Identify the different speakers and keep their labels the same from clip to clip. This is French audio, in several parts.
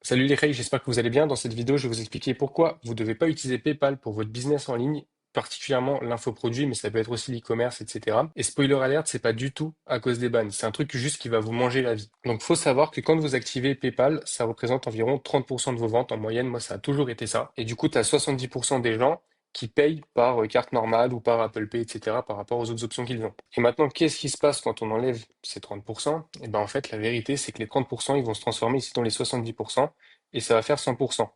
Speaker 1: Salut les Ray, j'espère que vous allez bien. Dans cette vidéo, je vais vous expliquer pourquoi vous ne devez pas utiliser PayPal pour votre business en ligne, particulièrement l'infoproduit, mais ça peut être aussi l'e-commerce, etc. Et spoiler alert, c'est pas du tout à cause des bans. C'est un truc juste qui va vous manger la vie. Donc, faut savoir que quand vous activez PayPal, ça représente environ 30% de vos ventes en moyenne. Moi, ça a toujours été ça. Et du coup, tu as 70% des gens qui payent par carte normale ou par Apple Pay, etc., par rapport aux autres options qu'ils ont. Et maintenant, qu'est-ce qui se passe quand on enlève ces 30%? Et ben, en fait, la vérité, c'est que les 30%, ils vont se transformer ici dans les 70% et ça va faire 100%.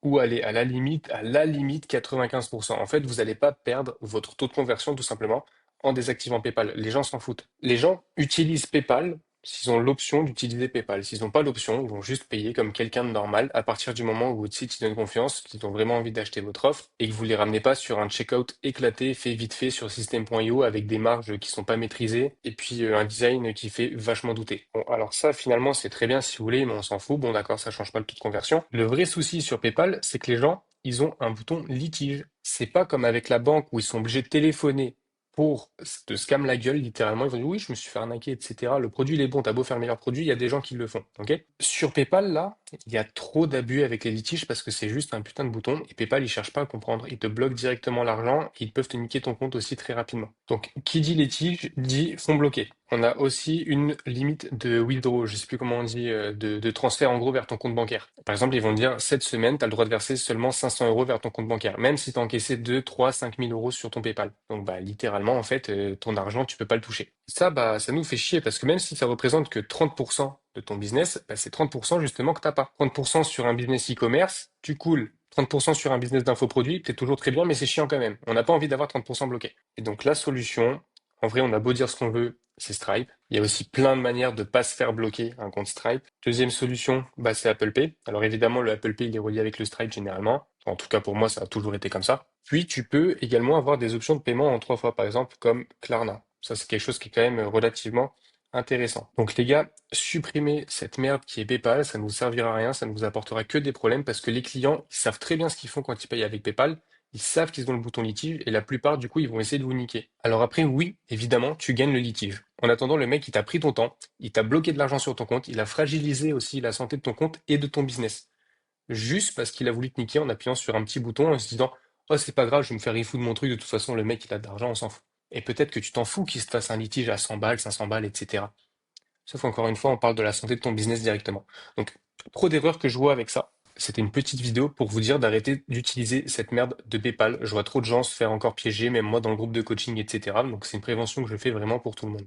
Speaker 1: Ou aller à la limite 95%. En fait, vous n'allez pas perdre votre taux de conversion tout simplement en désactivant PayPal. Les gens s'en foutent. Les gens utilisent PayPal s'ils ont l'option d'utiliser PayPal. S'ils n'ont pas l'option, ils vont juste payer comme quelqu'un de normal à partir du moment où votre site ils donne confiance, qu'ils ont vraiment envie d'acheter votre offre et que vous les ramenez pas sur un checkout éclaté, fait vite fait sur System.io avec des marges qui sont pas maîtrisées et puis un design qui fait vachement douter. Bon, alors ça finalement c'est très bien si vous voulez, mais on s'en fout. Bon d'accord, ça change pas le taux de conversion. Le vrai souci sur PayPal, c'est que les gens, ils ont un bouton litige. C'est pas comme avec la banque où ils sont obligés de téléphoner pour te scam la gueule, littéralement. Ils vont dire oui, je me suis fait arnaquer, etc. Le produit, il est bon, t'as beau faire le meilleur produit, il y a des gens qui le font. Ok? Sur PayPal, là, il y a trop d'abus avec les litiges parce que c'est juste un putain de bouton et PayPal, il cherche pas à comprendre. Il te bloque directement l'argent et ils peuvent te niquer ton compte aussi très rapidement. Donc, qui dit litige dit fonds bloqués. On a aussi une limite de withdraw, je sais plus comment on dit, de transfert en gros vers ton compte bancaire. Par exemple, ils vont te dire cette semaine, tu as le droit de verser seulement 500 euros vers ton compte bancaire, même si tu as encaissé 2, 3, 5 000 euros sur ton PayPal. Donc, bah, littéralement, en fait, ton argent, tu peux pas le toucher. Ça, bah, ça nous fait chier parce que même si ça représente que 30% de ton business, bah, c'est 30% justement que t'as pas. 30% sur un business e-commerce, tu coules. 30% sur un business d'infoproduit, t'es toujours très bien, mais c'est chiant quand même. On n'a pas envie d'avoir 30% bloqué. Et donc, la solution, en vrai, on a beau dire ce qu'on veut, c'est Stripe. Il y a aussi plein de manières de pas se faire bloquer un compte Stripe. Deuxième solution, bah, c'est Apple Pay. Alors évidemment, le Apple Pay, il est relié avec le Stripe généralement. En tout cas, pour moi, ça a toujours été comme ça. Puis, tu peux également avoir des options de paiement en 3 fois, par exemple, comme Klarna. Ça, c'est quelque chose qui est quand même relativement intéressant. Donc, les gars, supprimez cette merde qui est PayPal. Ça ne vous servira à rien. Ça ne vous apportera que des problèmes parce que les clients, ils savent très bien ce qu'ils font quand ils payent avec PayPal. Ils savent qu'ils ont le bouton litige et la plupart, du coup, ils vont essayer de vous niquer. Alors après, oui, évidemment, tu gagnes le litige. En attendant, le mec, il t'a pris ton temps, il t'a bloqué de l'argent sur ton compte, il a fragilisé aussi la santé de ton compte et de ton business. Juste parce qu'il a voulu te niquer en appuyant sur un petit bouton en se disant, oh, c'est pas grave, je vais me faire refou de mon truc, de toute façon, le mec, il a de l'argent, on s'en fout. Et peut-être que tu t'en fous qu'il se fasse un litige à 100 balles, 500 balles, etc. Sauf encore une fois, on parle de la santé de ton business directement. Donc, trop d'erreurs que je vois avec ça. C'était une petite vidéo pour vous dire d'arrêter d'utiliser cette merde de PayPal. Je vois trop de gens se faire encore piéger, même moi dans le groupe de coaching, etc. Donc, c'est une prévention que je fais vraiment pour tout le monde.